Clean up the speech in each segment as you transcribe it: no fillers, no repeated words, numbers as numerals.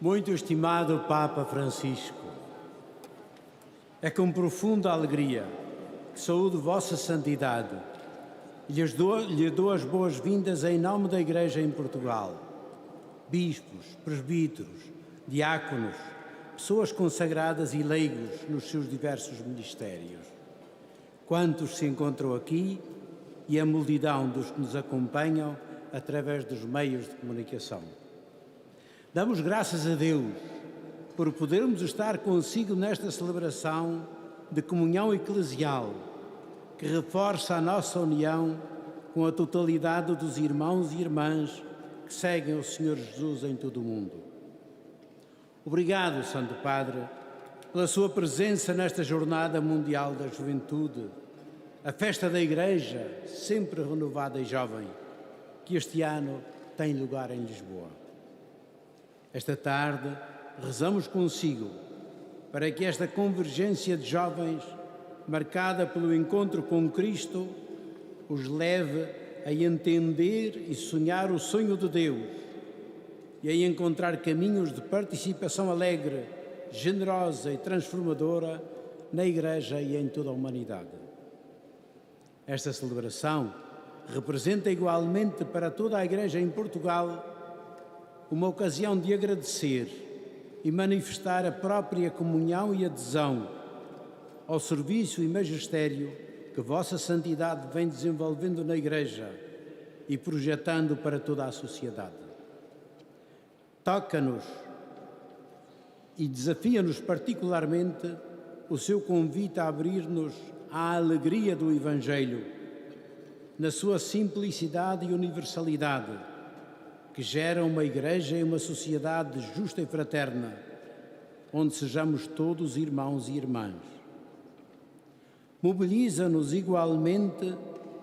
Muito estimado Papa Francisco, é com profunda alegria que saúdo Vossa Santidade e lhe dou as boas-vindas em nome da Igreja em Portugal. Bispos, presbíteros, diáconos, pessoas consagradas e leigos nos seus diversos ministérios. Quantos se encontram aqui e a multidão dos que nos acompanham através dos meios de comunicação. Damos graças a Deus por podermos estar consigo nesta celebração de comunhão eclesial que reforça a nossa união com a totalidade dos irmãos e irmãs que que seguem o Senhor Jesus em todo o mundo. Obrigado, Santo Padre, pela sua presença nesta Jornada Mundial da Juventude, a festa da Igreja, sempre renovada e jovem, que este ano tem lugar em Lisboa. Esta tarde, rezamos consigo para que esta convergência de jovens, marcada pelo encontro com Cristo, os leve a entender e sonhar o sonho de Deus e a encontrar caminhos de participação alegre, generosa e transformadora na Igreja e em toda a humanidade. Esta celebração representa igualmente para toda a Igreja em Portugal uma ocasião de agradecer e manifestar a própria comunhão e adesão ao serviço e magistério que Vossa Santidade vem desenvolvendo na Igreja e projetando para toda a sociedade. Toca-nos e desafia-nos particularmente o seu convite a abrir-nos à alegria do Evangelho, na sua simplicidade e universalidade, que gera uma Igreja e uma sociedade justa e fraterna, onde sejamos todos irmãos e irmãs. Mobiliza-nos igualmente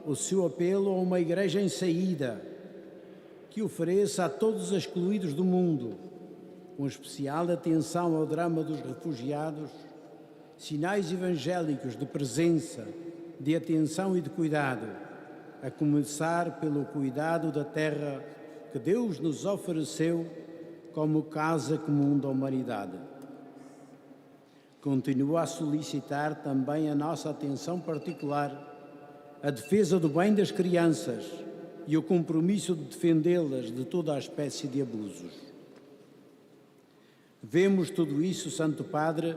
o seu apelo a uma Igreja em saída, que ofereça a todos os excluídos do mundo, com especial atenção ao drama dos refugiados, sinais evangélicos de presença, de atenção e de cuidado, a começar pelo cuidado da terra que Deus nos ofereceu como casa comum da humanidade. Continua a solicitar também a nossa atenção particular, a defesa do bem das crianças e o compromisso de defendê-las de toda a espécie de abusos. Vemos tudo isso, Santo Padre,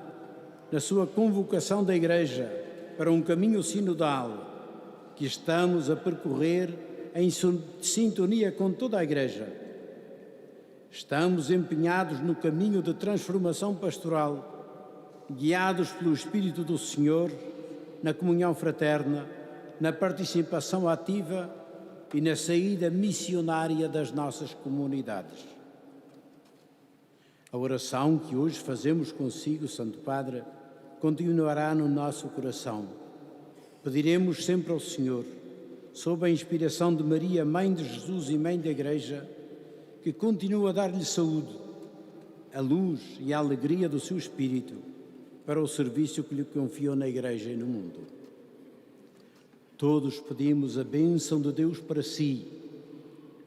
na sua convocação da Igreja para um caminho sinodal que estamos a percorrer em sintonia com toda a Igreja. Estamos empenhados no caminho de transformação pastoral, guiados pelo Espírito do Senhor, na comunhão fraterna, na participação ativa e na saída missionária das nossas comunidades. A oração que hoje fazemos consigo, Santo Padre, continuará no nosso coração. Pediremos sempre ao Senhor, sob a inspiração de Maria, Mãe de Jesus e Mãe da Igreja, que continue a dar-lhe saúde, a luz e a alegria do seu Espírito para o serviço que lhe confiou na Igreja e no mundo. Todos pedimos a bênção de Deus para si,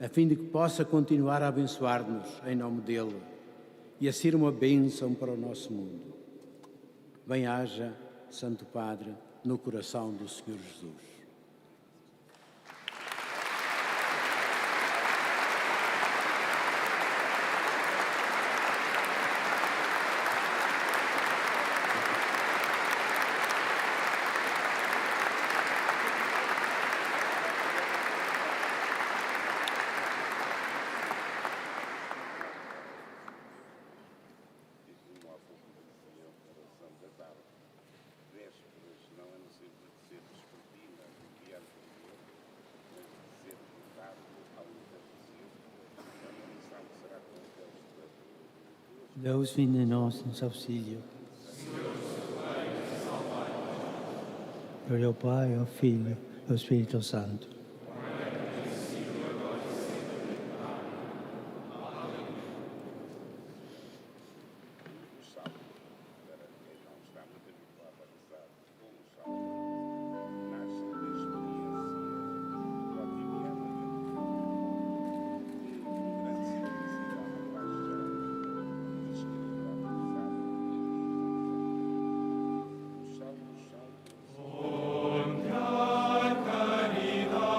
a fim de que possa continuar a abençoar-nos em nome dele e a ser uma bênção para o nosso mundo. Bem-haja, Santo Padre, no coração do Senhor Jesus. Deus vinde em nós, nos auxílio. Glória ao Pai, ao Filho e ao Espírito Santo. Caridad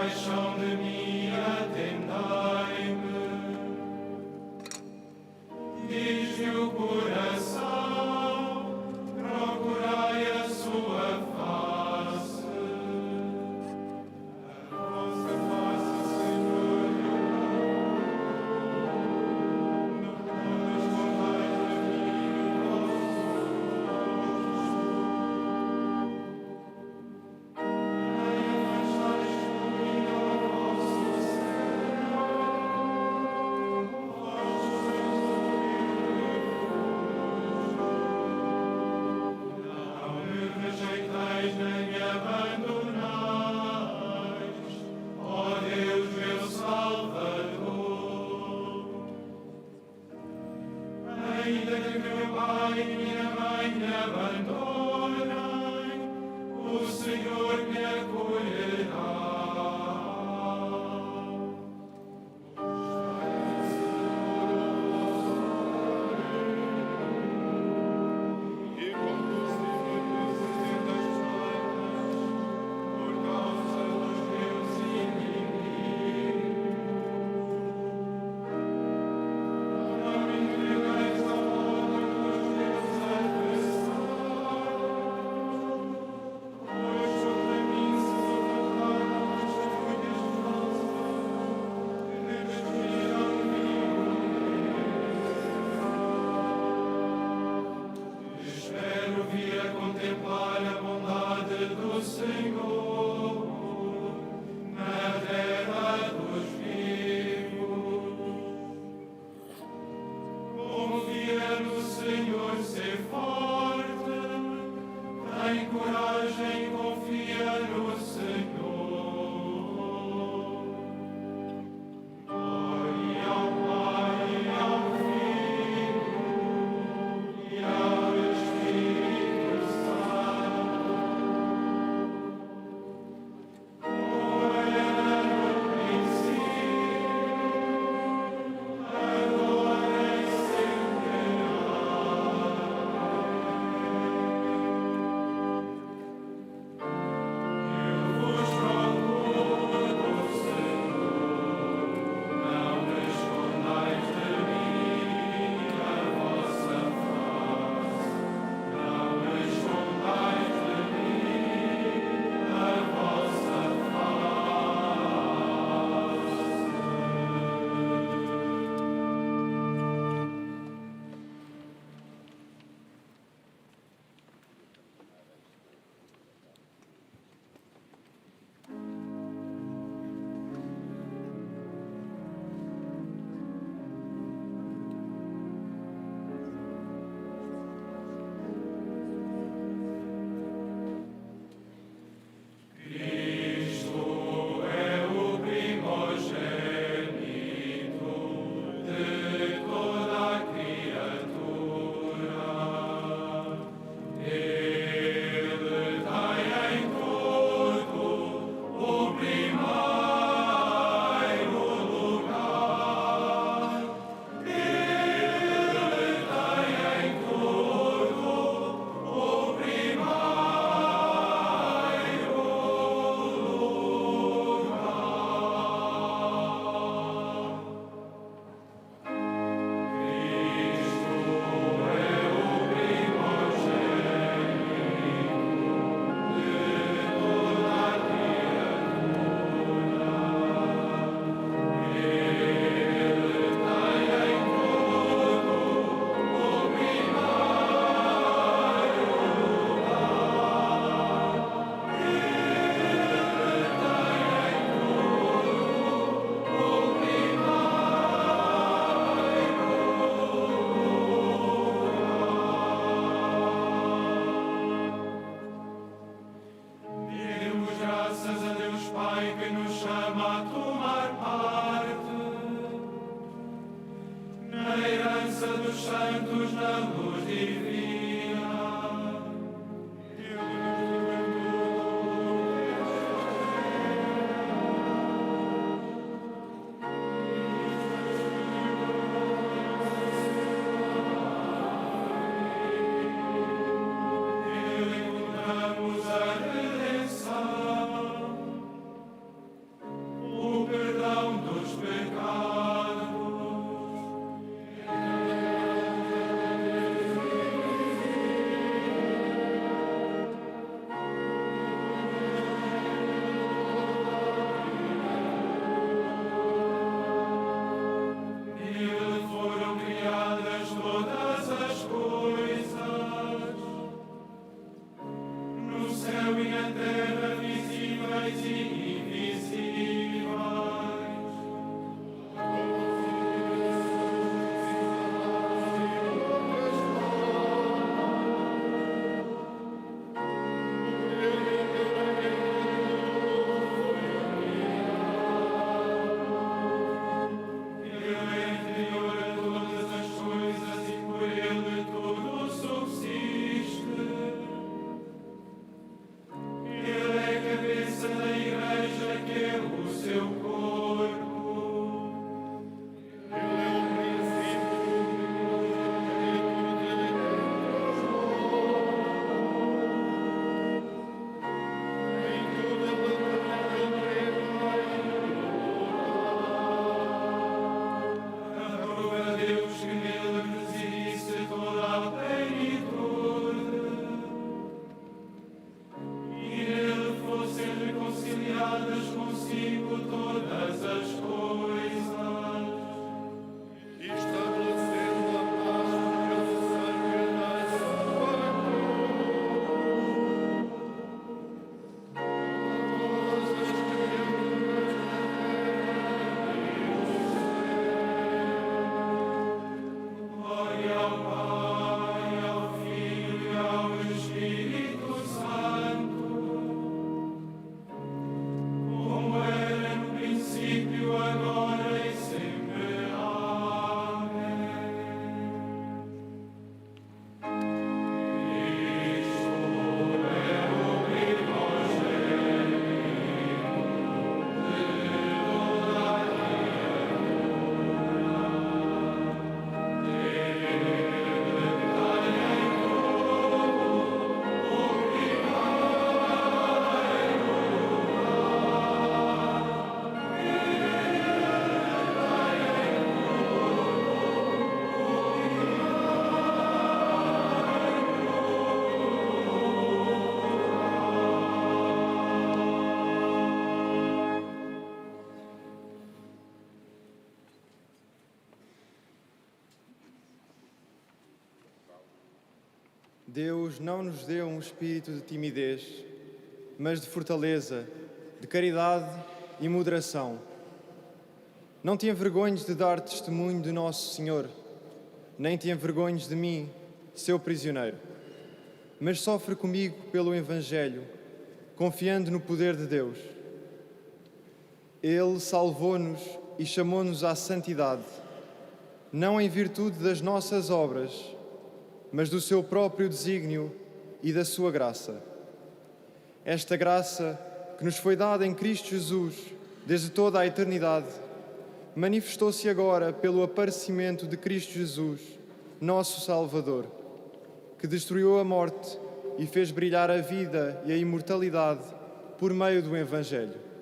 compaixão de mim atendai-me. Diz-me o coração, procurai a sua face. A vossa face, Senhor, não escondais de mim o vosso rosto. Deus não nos deu um espírito de timidez, mas de fortaleza, de caridade e moderação. Não te envergonhes de dar testemunho de Nosso Senhor, nem te envergonhes de mim, seu prisioneiro. Mas sofre comigo pelo Evangelho, confiando no poder de Deus. Ele salvou-nos e chamou-nos à santidade, não em virtude das nossas obras, mas do seu próprio desígnio e da sua graça. Esta graça que nos foi dada em Cristo Jesus desde toda a eternidade, manifestou-se agora pelo aparecimento de Cristo Jesus, nosso Salvador, que destruiu a morte e fez brilhar a vida e a imortalidade por meio do Evangelho.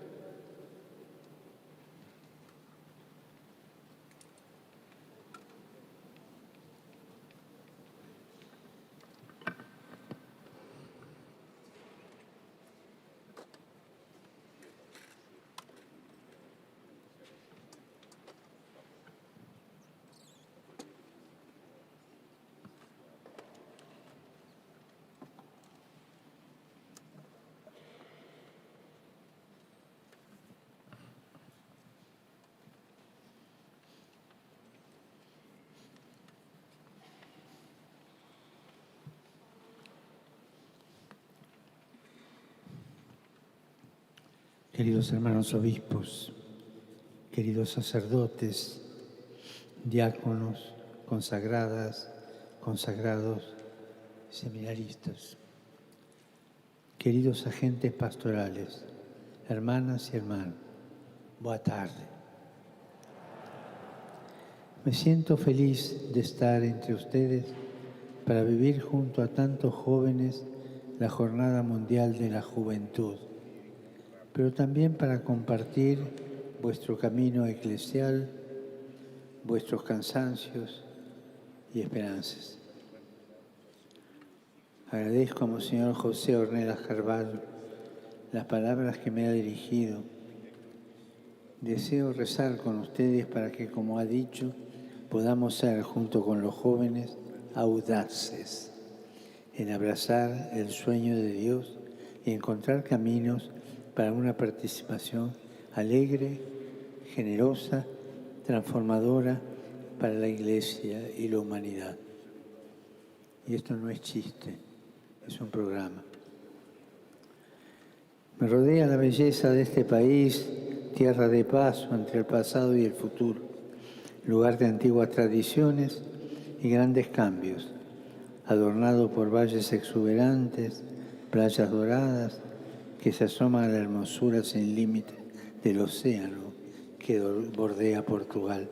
Queridos hermanos obispos, queridos sacerdotes, diáconos, consagradas, consagrados, seminaristas, queridos agentes pastorales, hermanas y hermanos, buena tarde. Me siento feliz de estar entre ustedes para vivir junto a tantos jóvenes la Jornada Mundial de la Juventud, pero también para compartir vuestro camino eclesial, vuestros cansancios y esperanzas. Agradezco a Monseñor José Ornelas Carvalho las palabras que me ha dirigido. Deseo rezar con ustedes para que, como ha dicho, podamos ser, junto con los jóvenes, audaces en abrazar el sueño de Dios y encontrar caminos para una participación alegre, generosa, transformadora para la Iglesia y la humanidad. Y esto no es chiste, es un programa. Me rodea la belleza de este país, tierra de paso entre el pasado y el futuro, lugar de antiguas tradiciones y grandes cambios, adornado por valles exuberantes, playas doradas, que se asoman a la hermosura sin límite del océano que bordea Portugal.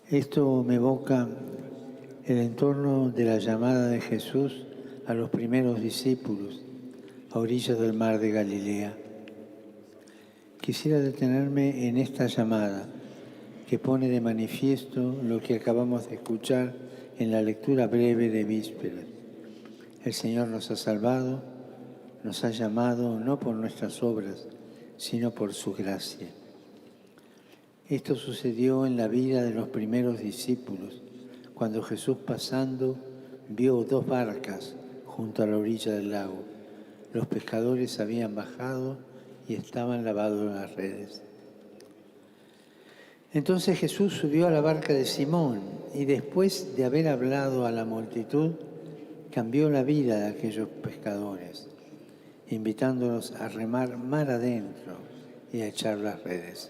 Esto me evoca el entorno de la llamada de Jesús a los primeros discípulos a orillas del mar de Galilea. Quisiera detenerme en esta llamada que pone de manifiesto lo que acabamos de escuchar en la lectura breve de Vísperas. El Señor nos ha salvado, nos ha llamado no por nuestras obras, sino por su gracia. Esto sucedió en la vida de los primeros discípulos, cuando Jesús, pasando, vio 2 barcas junto a la orilla del lago. Los pescadores habían bajado y estaban lavando las redes. Entonces Jesús subió a la barca de Simón y, después de haber hablado a la multitud, cambió la vida de aquellos pescadores, invitándolos a remar mar adentro y a echar las redes.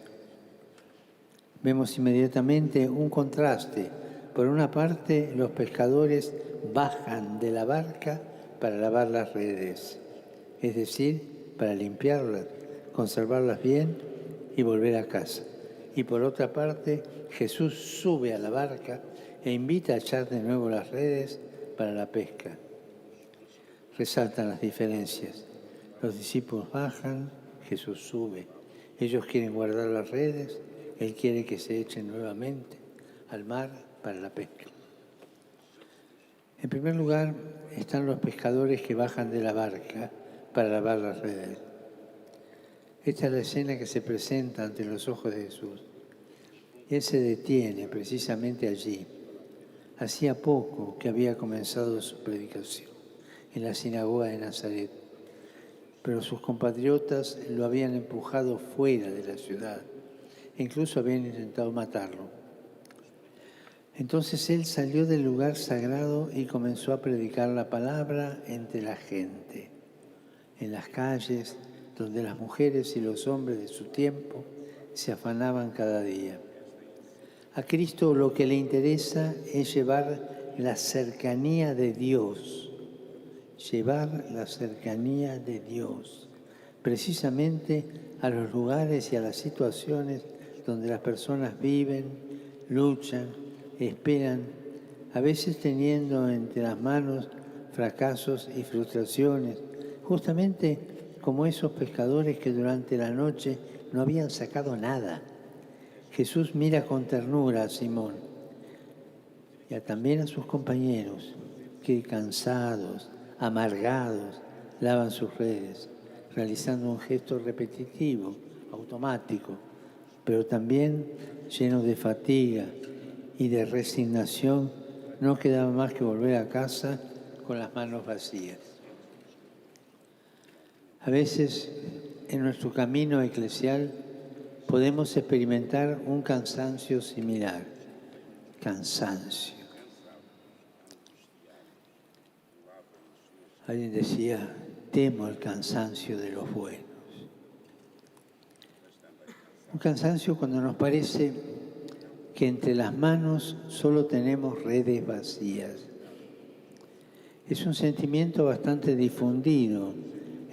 Vemos inmediatamente un contraste. Por una parte, los pescadores bajan de la barca para lavar las redes, es decir, para limpiarlas, conservarlas bien y volver a casa. Y por otra parte, Jesús sube a la barca e invita a echar de nuevo las redes para la pesca. Resaltan las diferencias. Los discípulos bajan, Jesús sube. Ellos quieren guardar las redes, Él quiere que se echen nuevamente al mar para la pesca. En primer lugar, están los pescadores que bajan de la barca para lavar las redes. Esta es la escena que se presenta ante los ojos de Jesús. Él se detiene precisamente allí, Hacía poco que había comenzado su predicación en la sinagoga de Nazaret, pero sus compatriotas lo habían empujado fuera de la ciudad e incluso habían intentado matarlo. Entonces él salió del lugar sagrado y comenzó a predicar la palabra entre la gente, en las calles donde las mujeres y los hombres de su tiempo se afanaban cada día. A Cristo lo que le interesa es llevar la cercanía de Dios, precisamente a los lugares y a las situaciones donde las personas viven, luchan, esperan, a veces teniendo entre las manos fracasos y frustraciones, justamente como esos pescadores que durante la noche no habían sacado nada. Jesús mira con ternura a Simón y también a sus compañeros que cansados, amargados, lavan sus redes, realizando un gesto repetitivo, automático, pero también lleno de fatiga y de resignación. No quedaba más que volver a casa con las manos vacías. A veces en nuestro camino eclesial podemos experimentar un cansancio similar. Cansancio. Alguien decía, temo el cansancio de los buenos. Un cansancio cuando nos parece que entre las manos solo tenemos redes vacías. Es un sentimiento bastante difundido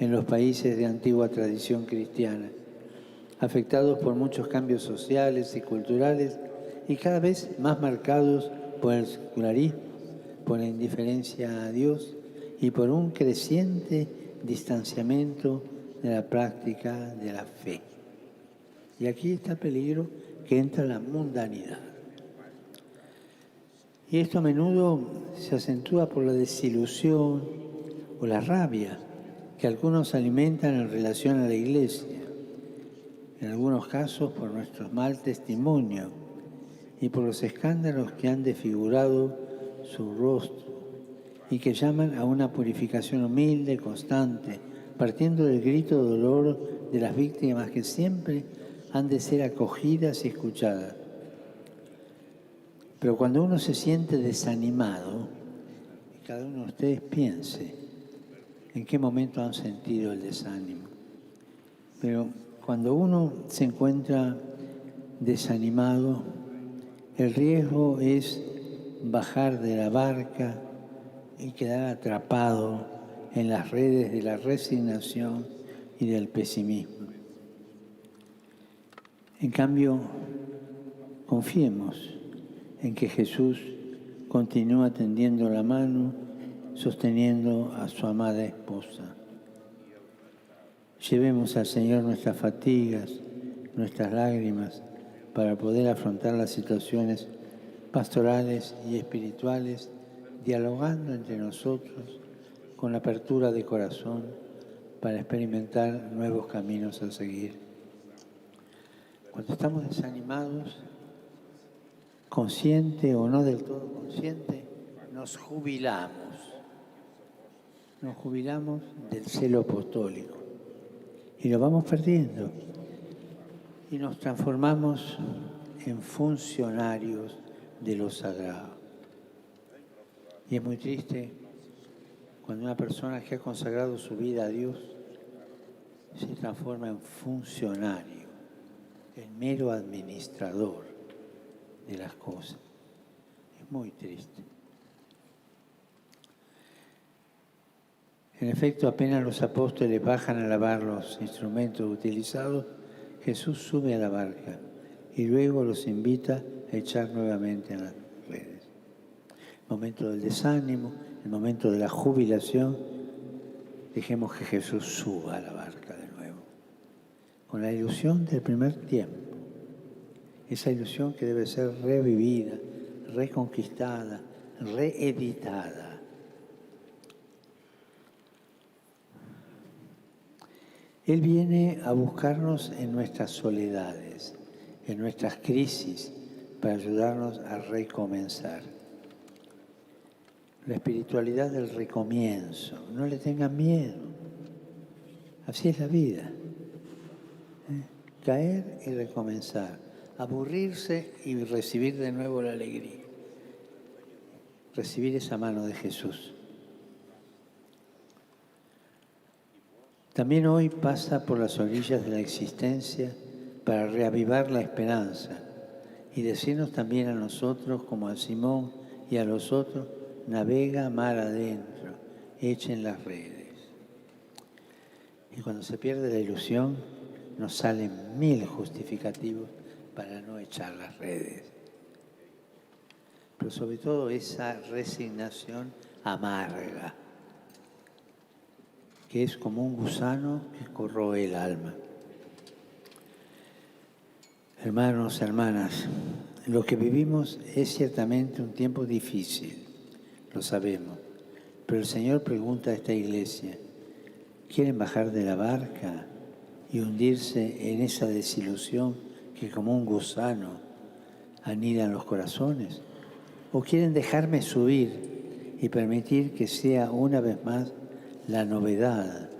en los países de antigua tradición cristiana, afectados por muchos cambios sociales y culturales y cada vez más marcados por el secularismo, por la indiferencia a Dios y por un creciente distanciamiento de la práctica de la fe. Y aquí está el peligro que entra la mundanidad. Y esto a menudo se acentúa por la desilusión o la rabia que algunos alimentan en relación a la Iglesia, en algunos casos por nuestro mal testimonio y por los escándalos que han desfigurado su rostro y que llaman a una purificación humilde, constante, partiendo del grito de dolor de las víctimas que siempre han de ser acogidas y escuchadas. Pero cuando uno se siente desanimado, y cada uno de ustedes piense en qué momento han sentido el desánimo, pero cuando uno se encuentra desanimado, el riesgo es bajar de la barca y quedar atrapado en las redes de la resignación y del pesimismo. En cambio, confiemos en que Jesús continúa tendiendo la mano, sosteniendo a su amada esposa. Llevemos al Señor nuestras fatigas, nuestras lágrimas, para poder afrontar las situaciones pastorales y espirituales, dialogando entre nosotros con apertura de corazón para experimentar nuevos caminos a seguir. Cuando estamos desanimados, consciente o no del todo consciente, nos jubilamos del celo apostólico y lo vamos perdiendo y nos transformamos en funcionarios de lo sagrado. Y es muy triste cuando una persona que ha consagrado su vida a Dios se transforma en funcionario, en mero administrador de las cosas. Es muy triste. En efecto, apenas los apóstoles bajan a lavar los instrumentos utilizados, Jesús sube a la barca y luego los invita a echar nuevamente en las redes. El momento del desánimo, el momento de la jubilación, dejemos que Jesús suba a la barca de nuevo, con la ilusión del primer tiempo. Esa ilusión que debe ser revivida, reconquistada, reeditada. Él viene a buscarnos en nuestras soledades, en nuestras crisis, para ayudarnos a recomenzar. la espiritualidad del recomienzo. No le tengan miedo. Así es la vida. Caer y recomenzar. Aburrirse y recibir de nuevo la alegría. Recibir esa mano de Jesús. También hoy pasa por las orillas de la existencia para reavivar la esperanza y decirnos también a nosotros, como a Simón y a los otros, navega mar adentro, echen las redes. Y cuando se pierde la ilusión, nos salen 1000 justificativos para no echar las redes. Pero sobre todo esa resignación amarga, que es como un gusano que corroe el alma. Hermanos, hermanas, lo que vivimos es ciertamente un tiempo difícil, lo sabemos, pero el Señor pregunta a esta iglesia, ¿quieren bajar de la barca y hundirse en esa desilusión que como un gusano anida en los corazones? ¿O quieren dejarme subir y permitir que sea una vez más la novedad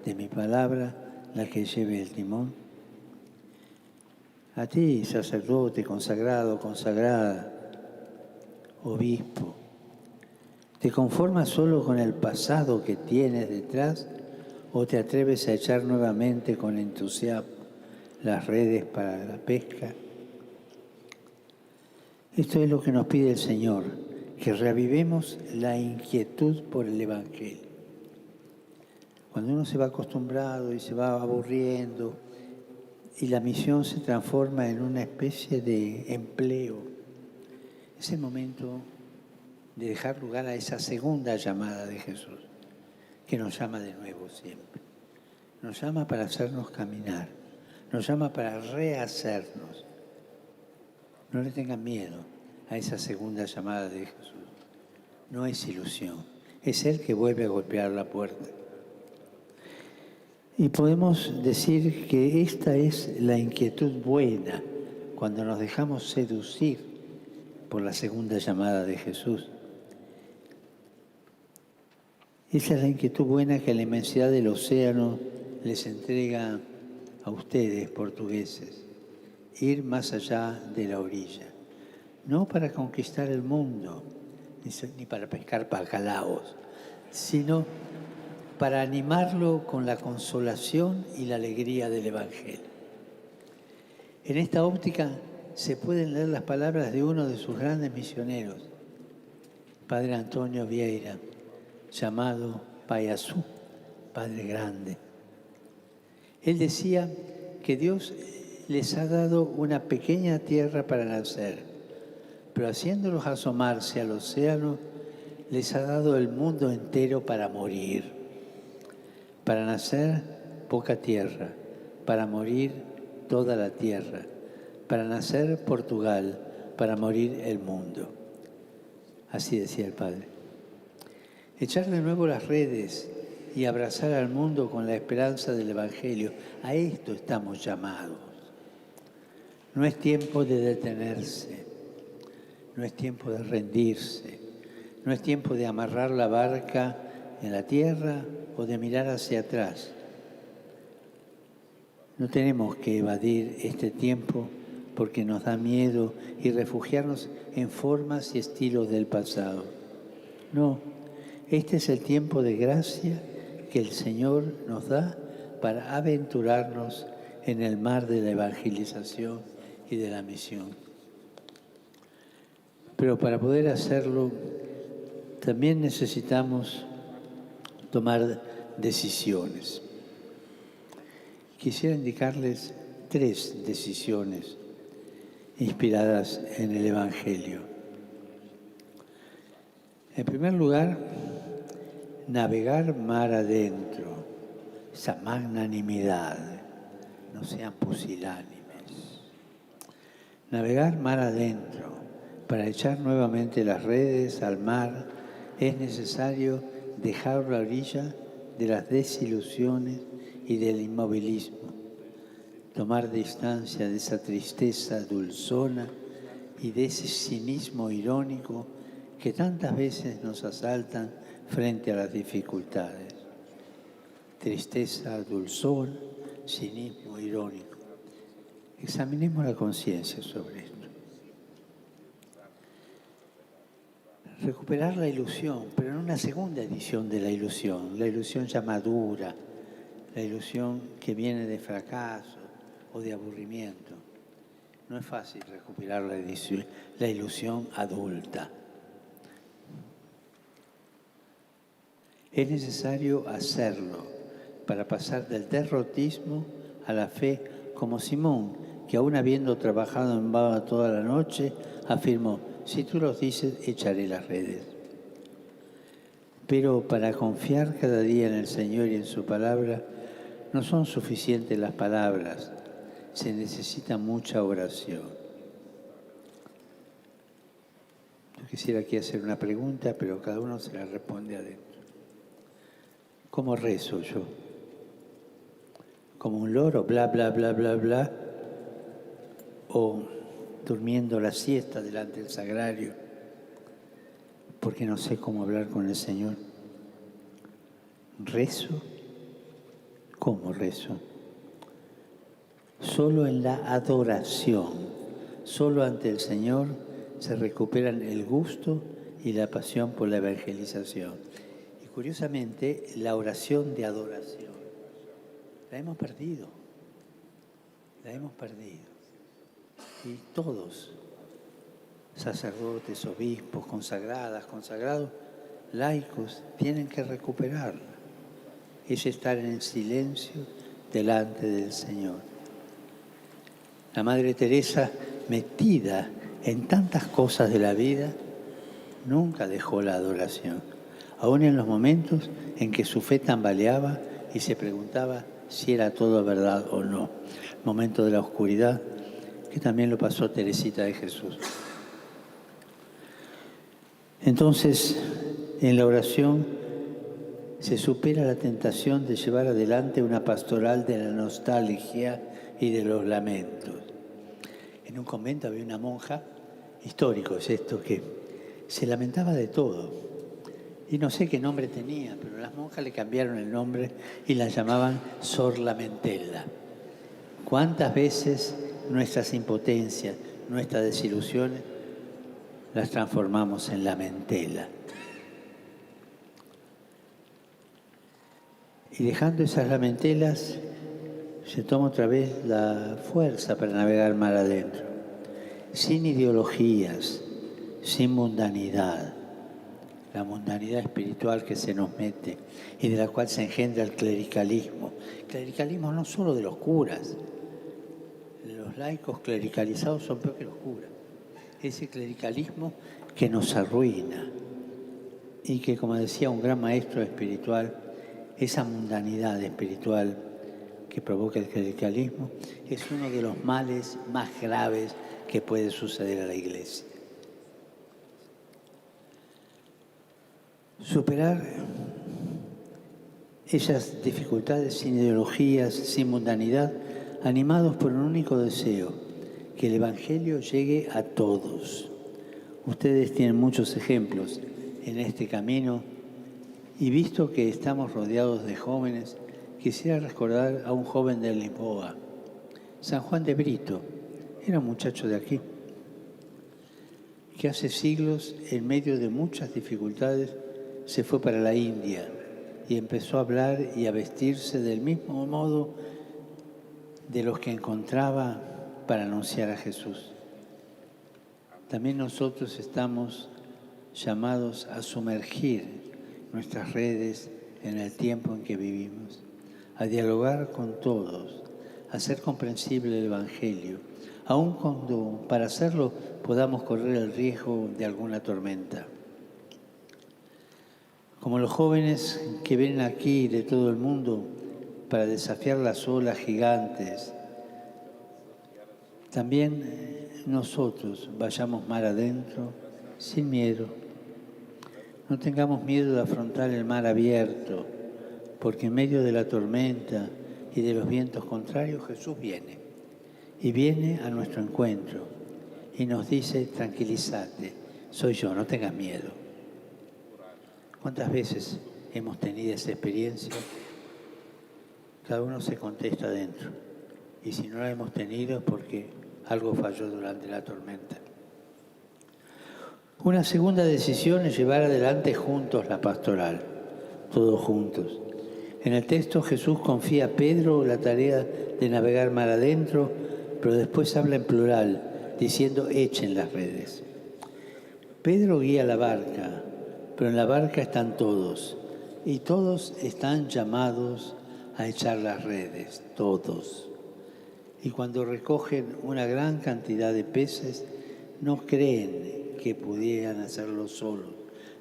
de mi palabra la que lleve el timón? A ti, sacerdote, consagrado, consagrada, obispo, ¿te conformas solo con el pasado que tienes detrás o te atreves a echar nuevamente con entusiasmo las redes para la pesca? Esto es lo que nos pide el Señor, que reavivemos la inquietud por el Evangelio. Cuando uno se va acostumbrado y se va aburriendo y la misión se transforma en una especie de empleo, es el momento de dejar lugar a esa segunda llamada de Jesús, que nos llama de nuevo siempre. Nos llama para hacernos caminar, nos llama para rehacernos. No le tengan miedo a esa segunda llamada de Jesús. No es ilusión, es Él que vuelve a golpear la puerta. Y podemos decir que esta es la inquietud buena cuando nos dejamos seducir por la segunda llamada de Jesús. Esa es la inquietud buena que la inmensidad del océano les entrega a ustedes, portugueses. Ir más allá de la orilla. No para conquistar el mundo, ni para pescar bacalaos, sino para animarlo con la consolación y la alegría del Evangelio. En esta óptica se pueden leer las palabras de uno de sus grandes misioneros, Padre Antonio Vieira, llamado Payasú, Padre Grande. Él decía que Dios les ha dado una pequeña tierra para nacer, pero haciéndolos asomarse al océano, les ha dado el mundo entero para morir. Para nacer, poca tierra, para morir, toda la tierra, para nacer, Portugal, para morir, el mundo. Así decía el Padre. Echar de nuevo las redes y abrazar al mundo con la esperanza del Evangelio, a esto estamos llamados. No es tiempo de detenerse, no es tiempo de rendirse, no es tiempo de amarrar la barca en la tierra o de mirar hacia atrás. No tenemos que evadir este tiempo porque nos da miedo y refugiarnos en formas y estilos del pasado. No, este es el tiempo de gracia que el Señor nos da para aventurarnos en el mar de la evangelización y de la misión. Pero para poder hacerlo, también necesitamos tomar decisiones. Quisiera indicarles 3 decisiones inspiradas en el Evangelio. En primer lugar, navegar mar adentro, esa magnanimidad, no sean pusilánimes. Navegar mar adentro, para echar nuevamente las redes al mar, es necesario dejar la orilla de las desilusiones y del inmovilismo, tomar distancia de esa tristeza dulzona y de ese cinismo irónico que tantas veces nos asaltan frente a las dificultades. Tristeza, dulzor, cinismo, irónico. Examinemos la conciencia sobre esto. Recuperar la ilusión, pero en una segunda edición de la ilusión ya madura, la ilusión que viene de fracaso o de aburrimiento. No es fácil recuperar la ilusión adulta. Es necesario hacerlo para pasar del derrotismo a la fe, como Simón, que aún habiendo trabajado en vano toda la noche, afirmó: si tú los dices, echaré las redes. Pero para confiar cada día en el Señor y en su palabra, no son suficientes las palabras, se necesita mucha oración. Yo quisiera aquí hacer una pregunta, pero cada uno se la responde adentro. ¿Cómo rezo yo? ¿Como un loro, bla, bla, bla, bla, bla? ¿O durmiendo la siesta delante del sagrario porque no sé cómo hablar con el Señor? ¿Rezo? ¿Cómo rezo? Solo en la adoración, solo ante el Señor se recuperan el gusto y la pasión por la evangelización. Y curiosamente, la oración de adoración la hemos perdido. Y todos, sacerdotes, obispos, consagradas, consagrados, laicos, tienen que recuperarla. Es estar en silencio delante del Señor. La Madre Teresa, metida en tantas cosas de la vida, nunca dejó la adoración, aun en los momentos en que su fe tambaleaba y se preguntaba si era todo verdad o no. El momento de la oscuridad, que también lo pasó Teresita de Jesús. Entonces, en la oración se supera la tentación de llevar adelante una pastoral de la nostalgia y de los lamentos. En un convento había una monja, histórico es esto, que se lamentaba de todo. Y no sé qué nombre tenía, pero las monjas le cambiaron el nombre y la llamaban Sor Lamentela. ¿Cuántas veces nuestras impotencias, nuestras desilusiones, las transformamos en lamentela? Y dejando esas lamentelas, se toma otra vez la fuerza para navegar mar adentro, sin ideologías, sin mundanidad. La mundanidad espiritual que se nos mete y de la cual se engendra el clericalismo. Clericalismo no solo de los curas. Los laicos clericalizados son peor que los curas. Ese clericalismo que nos arruina y que, como decía un gran maestro espiritual, esa mundanidad espiritual que provoca el clericalismo es uno de los males más graves que puede suceder a la Iglesia. Superar esas dificultades sin ideologías, sin mundanidad, animados por un único deseo, que el Evangelio llegue a todos. Ustedes tienen muchos ejemplos en este camino y visto que estamos rodeados de jóvenes, quisiera recordar a un joven de Lisboa, San Juan de Brito, era un muchacho de aquí, que hace siglos, en medio de muchas dificultades, se fue para la India y empezó a hablar y a vestirse del mismo modo de los que encontraba para anunciar a Jesús. También nosotros estamos llamados a sumergir nuestras redes en el tiempo en que vivimos, a dialogar con todos, a hacer comprensible el Evangelio, aun cuando para hacerlo podamos correr el riesgo de alguna tormenta. Como los jóvenes que vienen aquí de todo el mundo para desafiar las olas gigantes, también nosotros vayamos mar adentro sin miedo. No tengamos miedo de afrontar el mar abierto, porque en medio de la tormenta y de los vientos contrarios Jesús viene. Y viene a nuestro encuentro y nos dice: tranquilízate, soy yo, no tengas miedo. ¿Cuántas veces hemos tenido esa experiencia? Cada uno se contesta adentro. Y si no la hemos tenido es porque algo falló durante la tormenta. Una segunda decisión es llevar adelante juntos la pastoral, todos juntos. En el texto Jesús confía a Pedro la tarea de navegar mar adentro, pero después habla en plural, diciendo echen las redes. Pedro guía la barca, pero en la barca están todos, y todos están llamados a echar las redes, todos. Y cuando recogen una gran cantidad de peces, no creen que pudieran hacerlo solos.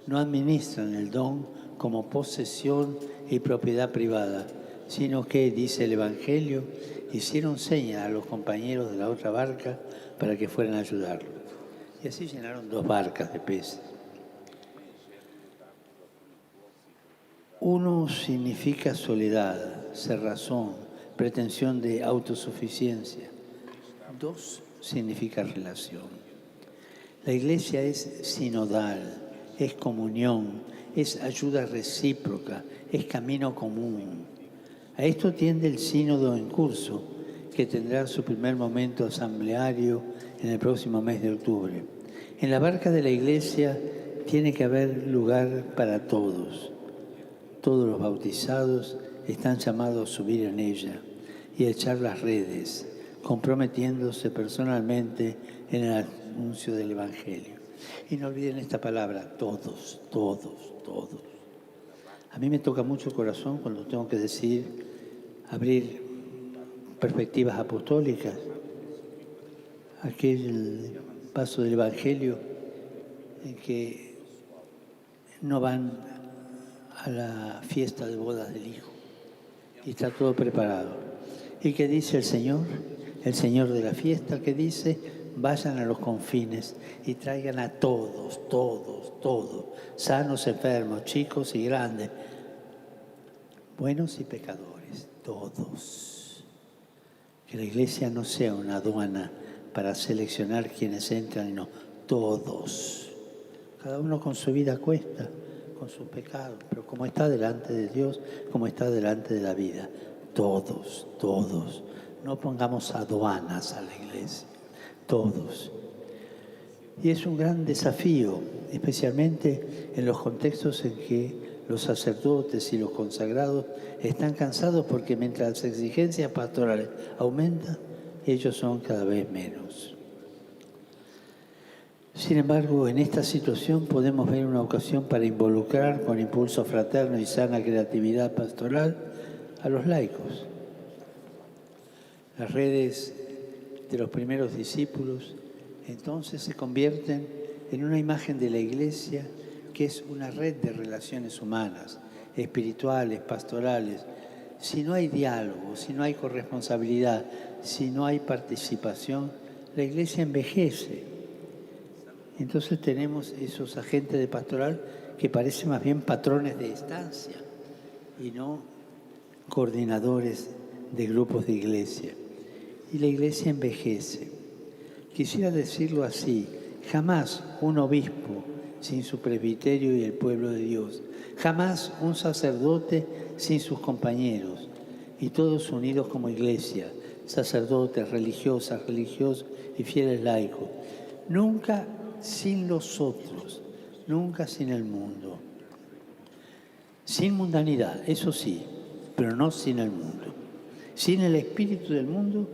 No administran el don como posesión y propiedad privada, sino que, dice el Evangelio, hicieron señas a los compañeros de la otra barca para que fueran a ayudarlos. Y así llenaron 2 barcas de peces. Uno significa soledad, cerrazón, pretensión de autosuficiencia. 2 significa relación. La iglesia es sinodal, es comunión, es ayuda recíproca, es camino común. A esto tiende el sínodo en curso, que tendrá su primer momento asambleario en el próximo mes de octubre. En la barca de la iglesia tiene que haber lugar para todos. Todos los bautizados están llamados a subir en ella y a echar las redes, comprometiéndose personalmente en el anuncio del Evangelio. Y no olviden esta palabra, todos, todos, todos. A mí me toca mucho el corazón cuando tengo que decir, abrir perspectivas apostólicas. Aquel paso del Evangelio en que no van a la fiesta de bodas del Hijo y está todo preparado. ¿Y qué dice el Señor de la fiesta? Que dice, vayan a los confines y traigan a todos, todos, todos, sanos, enfermos, chicos y grandes, buenos y pecadores, todos. Que la iglesia no sea una aduana para seleccionar quienes entran, y no, todos. Cada uno con su vida a cuesta, con sus pecados, pero como está delante de Dios, como está delante de la vida, todos, todos. No pongamos aduanas a la iglesia, todos. Y es un gran desafío, especialmente en los contextos en que los sacerdotes y los consagrados están cansados porque mientras las exigencias pastorales aumentan, ellos son cada vez menos. Sin embargo, en esta situación podemos ver una ocasión para involucrar con impulso fraterno y sana creatividad pastoral a los laicos. Las redes de los primeros discípulos entonces se convierten en una imagen de la iglesia que es una red de relaciones humanas, espirituales, pastorales. Si no hay diálogo, si no hay corresponsabilidad, si no hay participación, la iglesia envejece. Entonces tenemos esos agentes de pastoral que parecen más bien patrones de estancia y no coordinadores de grupos de iglesia. Y la iglesia envejece. Quisiera decirlo así, jamás un obispo sin su presbiterio y el pueblo de Dios, jamás un sacerdote sin sus compañeros, y todos unidos como iglesia, sacerdotes, religiosas, religiosos y fieles laicos. Nunca sin los otros, nunca sin el mundo. Sin mundanidad, eso sí, pero no sin el mundo. Sin el espíritu del mundo,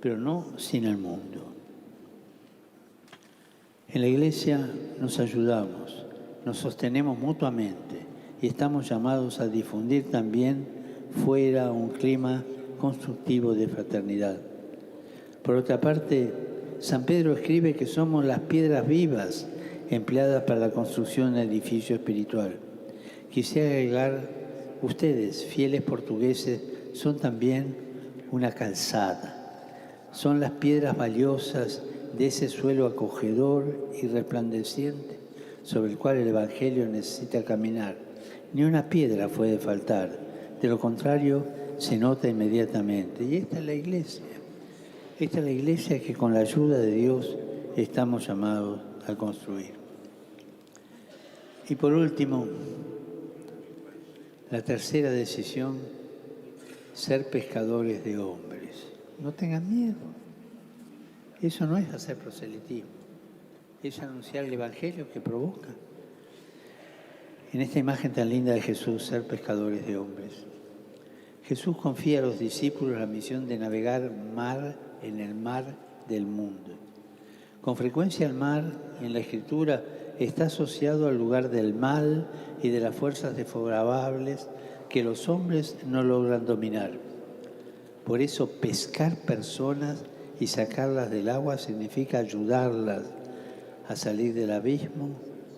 pero no sin el mundo. En la iglesia nos ayudamos, nos sostenemos mutuamente y estamos llamados a difundir también fuera un clima constructivo de fraternidad. Por otra parte, San Pedro escribe que somos las piedras vivas empleadas para la construcción del edificio espiritual. Quisiera agregar, ustedes, fieles portugueses, son también una calzada. Son las piedras valiosas de ese suelo acogedor y resplandeciente sobre el cual el Evangelio necesita caminar. Ni una piedra puede faltar, de lo contrario se nota inmediatamente. Y esta es la iglesia. Esta es la iglesia que con la ayuda de Dios estamos llamados a construir. Y por último, la tercera decisión, ser pescadores de hombres. No tengan miedo. Eso no es hacer proselitismo, es anunciar el Evangelio que provoca. En esta imagen tan linda de Jesús, ser pescadores de hombres. Jesús confía a los discípulos la misión de navegar en el mar del mundo. Con frecuencia el mar, en la Escritura, está asociado al lugar del mal y de las fuerzas desfavorables que los hombres no logran dominar. Por eso pescar personas y sacarlas del agua significa ayudarlas a salir del abismo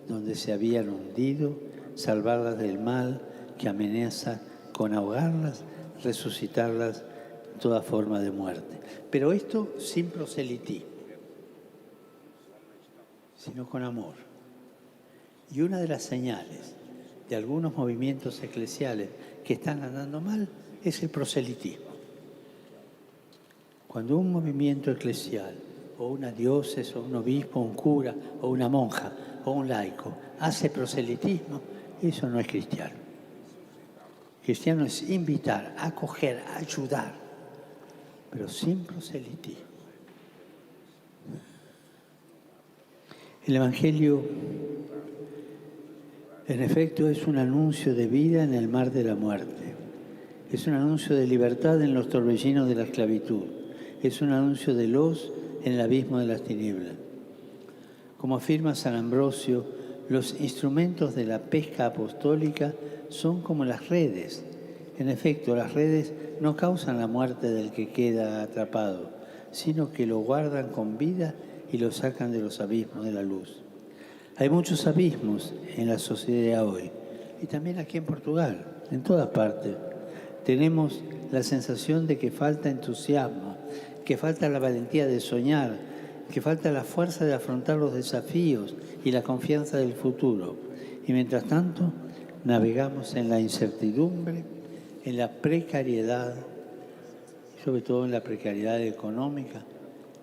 donde se habían hundido, salvarlas del mal que amenaza con ahogarlas, resucitarlas de toda forma de muerte. Pero esto sin proselitismo, sino con amor. Y una de las señales de algunos movimientos eclesiales que están andando mal es el proselitismo. Cuando un movimiento eclesial, o una diócesis, o un obispo, un cura, o una monja, o un laico, hace proselitismo, eso no es cristiano. Cristiano es invitar, acoger, ayudar, pero sin proselitismo. El Evangelio, en efecto, es un anuncio de vida en el mar de la muerte. Es un anuncio de libertad en los torbellinos de la esclavitud. Es un anuncio de luz en el abismo de las tinieblas. Como afirma San Ambrosio, los instrumentos de la pesca apostólica son como las redes. En efecto, las redes no causan la muerte del que queda atrapado, sino que lo guardan con vida y lo sacan de los abismos de la luz. Hay muchos abismos en la sociedad hoy, y también aquí en Portugal, en todas partes. Tenemos la sensación de que falta entusiasmo, que falta la valentía de soñar, que falta la fuerza de afrontar los desafíos y la confianza del futuro. Y mientras tanto, navegamos en la incertidumbre, en la precariedad, sobre todo en la precariedad económica,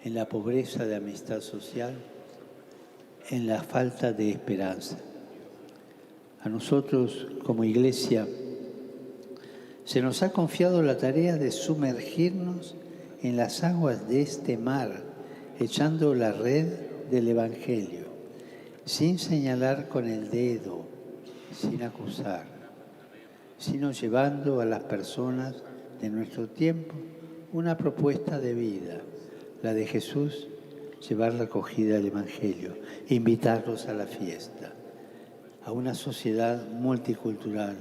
en la pobreza de amistad social, en la falta de esperanza. A nosotros, como Iglesia, se nos ha confiado la tarea de sumergirnos en las aguas de este mar, echando la red del Evangelio, sin señalar con el dedo, sin acusar, sino llevando a las personas de nuestro tiempo una propuesta de vida, la de Jesús, llevar la acogida del Evangelio, invitarlos a la fiesta, a una sociedad multicultural,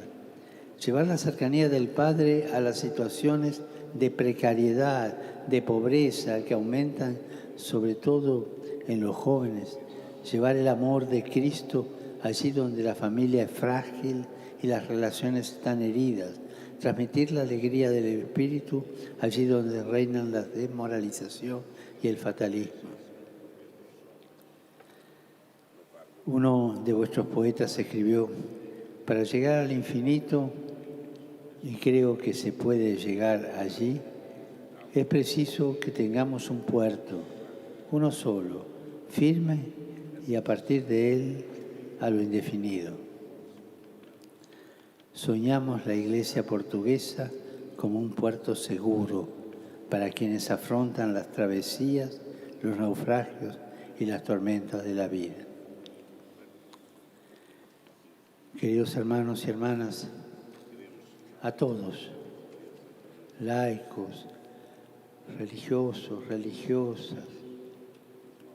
llevar la cercanía del Padre a las situaciones de precariedad, de pobreza que aumentan sobre todo en los jóvenes, llevar el amor de Cristo allí donde la familia es frágil y las relaciones están heridas, transmitir la alegría del Espíritu allí donde reinan la desmoralización y el fatalismo. Uno de vuestros poetas escribió: para llegar al infinito, y creo que se puede llegar allí, es preciso que tengamos un puerto, uno solo, firme, y a partir de él a lo indefinido. Soñamos la Iglesia portuguesa como un puerto seguro para quienes afrontan las travesías, los naufragios y las tormentas de la vida. Queridos hermanos y hermanas, a todos, laicos, religiosos, religiosas,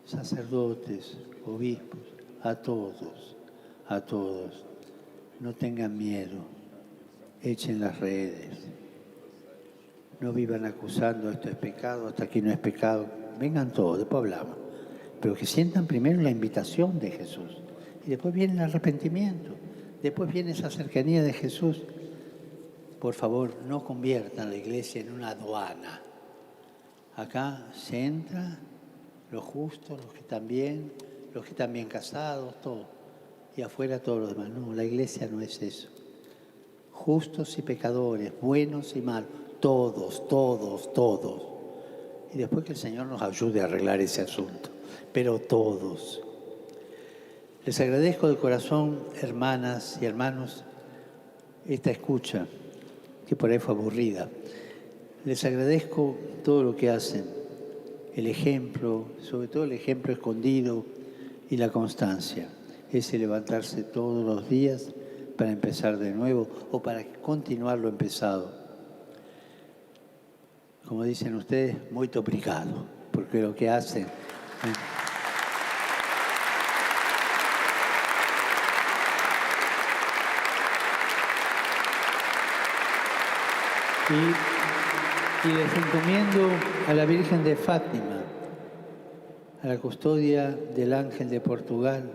sacerdotes, obispos, a todos, no tengan miedo, echen las redes, no vivan acusando esto es pecado, hasta aquí no es pecado, vengan todos, después hablamos, pero que sientan primero la invitación de Jesús y después viene el arrepentimiento, después viene esa cercanía de Jesús. Por favor, no conviertan la Iglesia en una aduana. Acá se entra los justos, los que están bien casados, todo. Y afuera todos los demás. No, la Iglesia no es eso. Justos y pecadores, buenos y malos, todos. Y después que el Señor nos ayude a arreglar ese asunto. Pero todos. Les agradezco de corazón, hermanas y hermanos, esta escucha, que por ahí fue aburrida. Les agradezco todo lo que hacen, el ejemplo, sobre todo el ejemplo escondido y la constancia. Ese levantarse todos los días para empezar de nuevo o para continuar lo empezado. Como dicen ustedes, muy obrigado, porque lo que hacen... Y les encomiendo a la Virgen de Fátima, a la custodia del Ángel de Portugal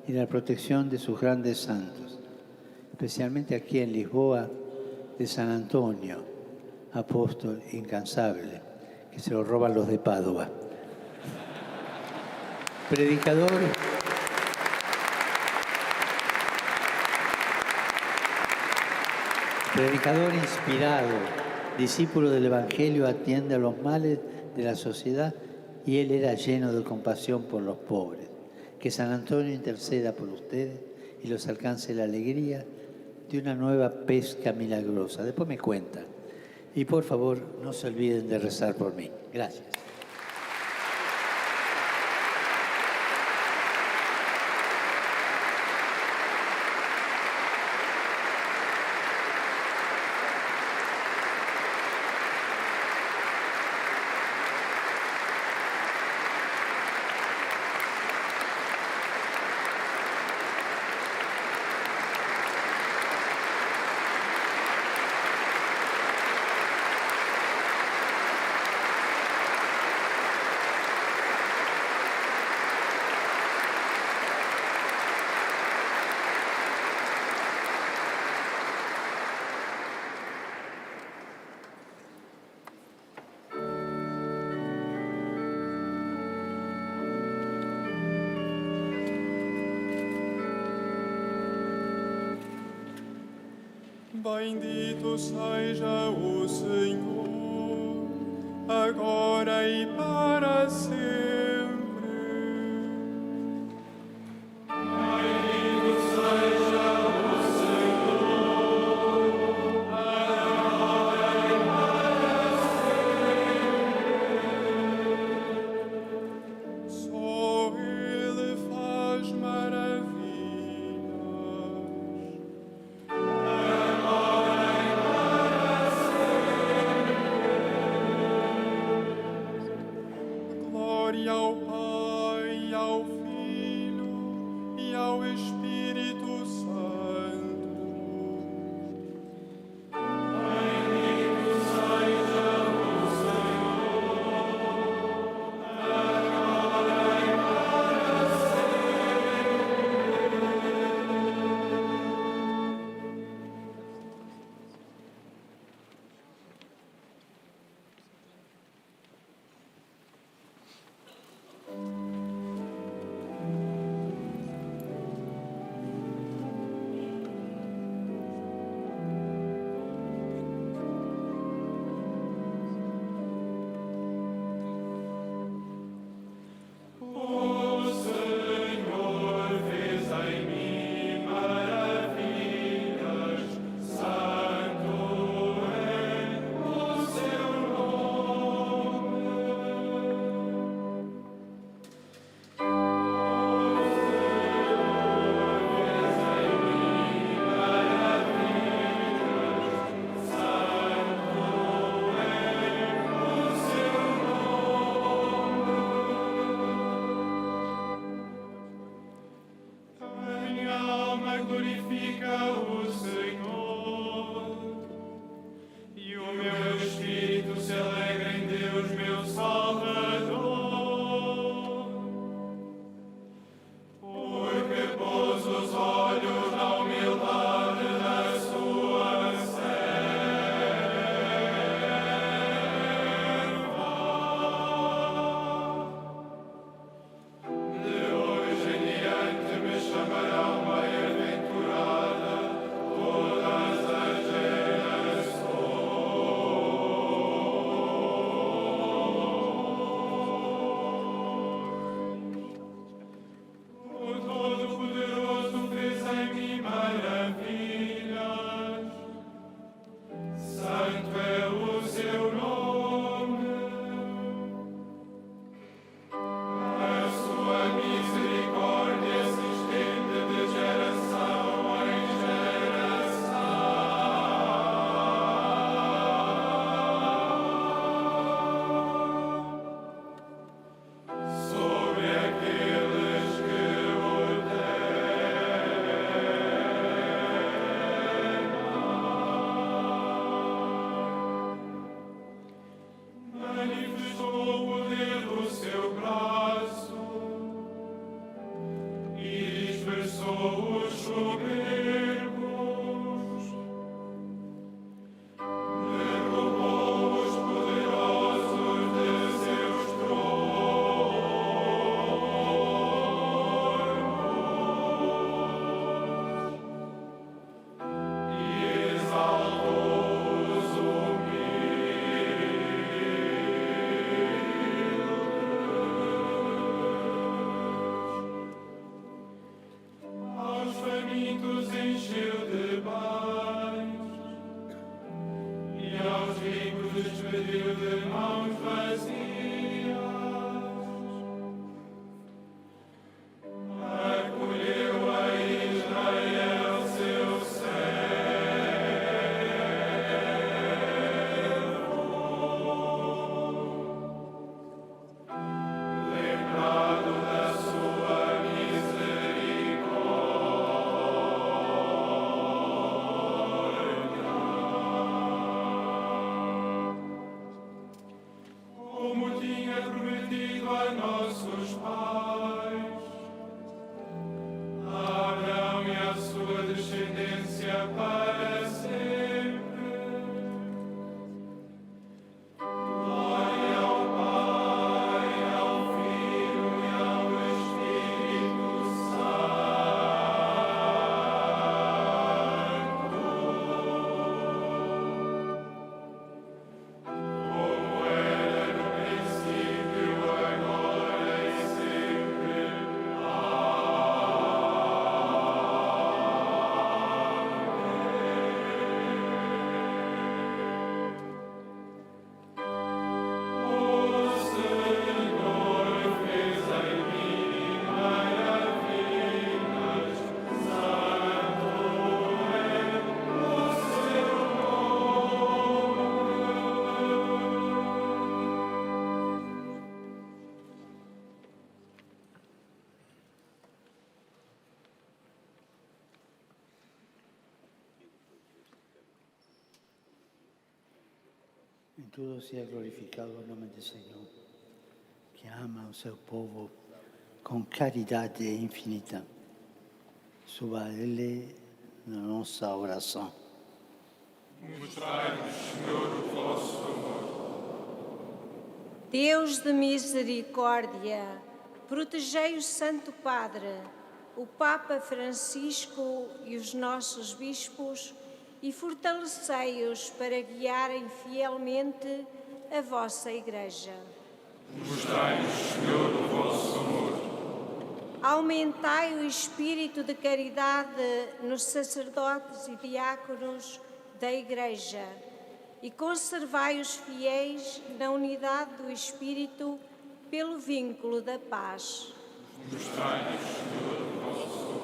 y la protección de sus grandes santos, especialmente aquí en Lisboa, de San Antonio, apóstol incansable, que se lo roban los de Padua. Predicador inspirado, discípulo del Evangelio, atiende a los males de la sociedad y él era lleno de compasión por los pobres. Que San Antonio interceda por ustedes y los alcance la alegría de una nueva pesca milagrosa. Después me cuentan. Y por favor, no se olviden de rezar por mí. Gracias. Bendito seja o Senhor, agora e para sempre. Bendito seja o Senhor, agora e para sempre. Só Ele faz maravilhas. Glória ao Pai, ao Filho e ao Espírito Santo. Bendito seja o Senhor, agora e para sempre. soberbos. Derrubou os poderosos de seus tronos e exaltou os humildes. Aos famintos encheu de paz e aos ricos despediu de mãos vazias. Acolheu a Israel seu servo, lembrado da sua como tinha prometido a nossos pais, a Abraão e a sua descendência para sempre. Glória ao Pai, ao Filho e ao Espírito Santo, como era no princípio, agora e sempre. O Senhor fez em mim maravilhas, santo é o seu En todo sea glorificado el nombre del Señor, que ama a su pueblo con caridad infinita. Suba a Él la nuestra oración. Deus de misericórdia, protegei o Santo Padre, o Papa Francisco e os nossos bispos e fortalecei-os para guiarem fielmente a vossa Igreja. Mostrai-nos, Senhor, o vosso amor. Aumentai o espírito de caridade nos sacerdotes e diáconos da Igreja e conservai os fiéis na unidade do Espírito pelo vínculo da paz. Mostrai-nos, Senhor, o vosso amor.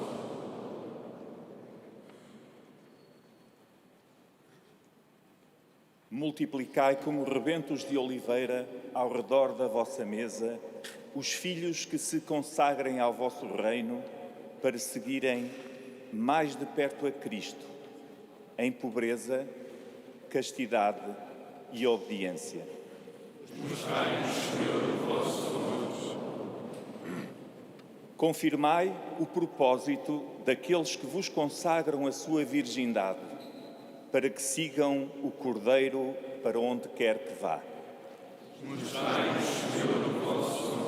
Multiplicai como rebentos de oliveira ao redor da vossa mesa os filhos que se consagrem ao vosso reino para seguirem mais de perto a Cristo, em pobreza, castidade e obediência. Mostrai-nos, Senhor, o vosso amor. Confirmai o propósito daqueles que vos consagram a sua virgindade, para que sigam o Cordeiro para onde quer que vá. Mostrai-nos, Senhor, o vosso amor.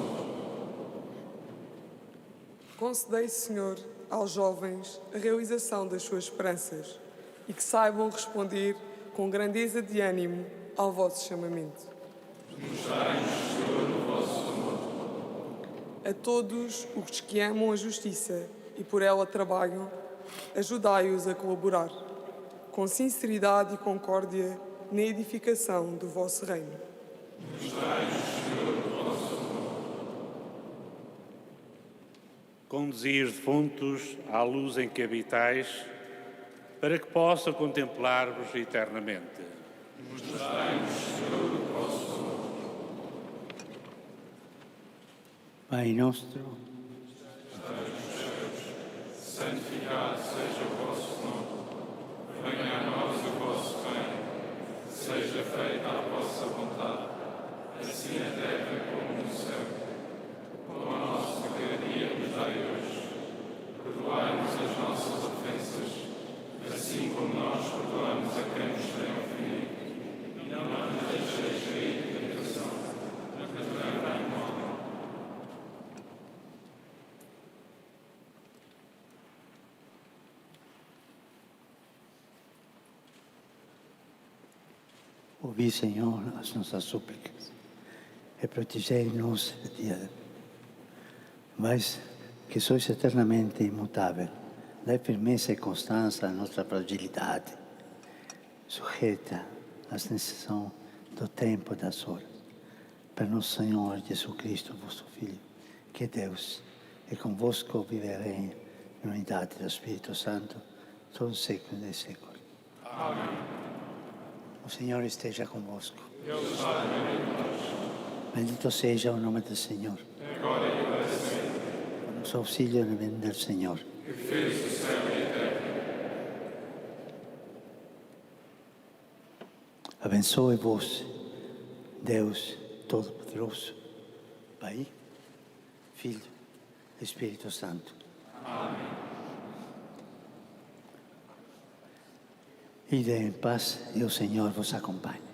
Concedei, Senhor, aos jovens a realização das suas esperanças e que saibam responder com grandeza de ânimo ao vosso chamamento. Mostrai-nos, Senhor, o vosso amor. A todos os que amam a justiça e por ela trabalham, ajudai-os a colaborar, com sinceridade e concórdia, na edificação do vosso reino. Mostrai-nos, Senhor, o vosso amor. Conduzir defuntos à luz em que habitais, para que possa contemplar-vos eternamente. Mostrai-nos, Senhor, o vosso amor. Pai nuestro, Santificado seja o vosso nome. Venha a nós o vosso reino. Seja feita a vossa vontade, assim na terra como no céu. O pão nosso de cada dia nos dai hoje. Perdoai-nos as nossas ofensas, Ouvi, Senhor, as nossas súplicas e protegei-nos, mas que sois eternamente imutável. Dai firmeza e constância à nossa fragilidade, sujeita às necessidades do tempo e das horas. Per nosso Senhor Jesus Cristo, vosso Filho, que é Deus, e convosco viverei em unidade do Espírito Santo, todos os séculos dei séculos. Amém. O Senhor esteja convosco. Deus está no meio de nós. Bendito seja o nome do Senhor. Agora e para sempre. O nosso auxílio vem do Senhor. Que fez o céu e a terra. Abençoe-vos, Deus Todo-Poderoso, Pai, Filho e Espírito Santo. Amém. Ide em paz e o Senhor vos acompanhe.